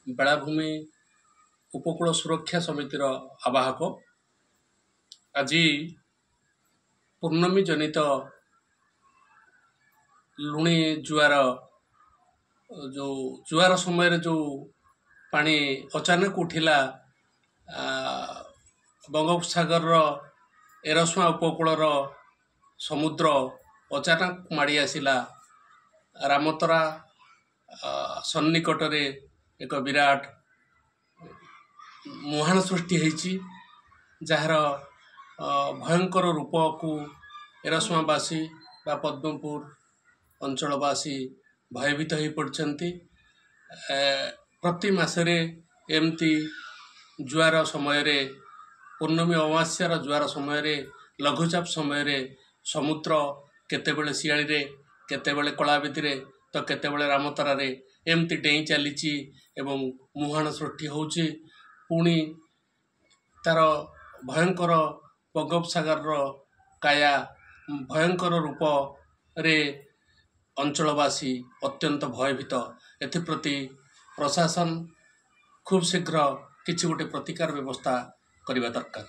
बेलाभूमि उपकूल सुरक्षा समितिर आवाहक। आज पूर्णमी जनित लुणी जुआर जो जुआर समय जो पानी अचानक उठिला बंगोपसागर एरसुआ उपकूलर समुद्र अचानक माड़ी आसिला रामतरा सन्निकटरे एक विराट मुहान सृष्टि होईची जार भयंकर रूप को एरसुआवासी बा पद्मपुर अंचलवासी भयभीत हो पड़छन्ति। प्रति मासरे एमती जुआर समय रे पूर्णमी अमावास्यार जुआर समय रे लघुचाप समय रे समुद्र केतेबेले शियाली रे केतेबेले कलावेदी रे तो केतेबेले रामतरा रे एमती डेई चलीची एवं मुहान सृष्टि होउची। पुणी तार भयंकर बंगोपसागर काया भयंकर रूप रे अंचलवासी अत्यंत भयभीत। एप्रति प्रशासन खूब शीघ्र किसी गोटे प्रतिकार व्यवस्था करने दरकार।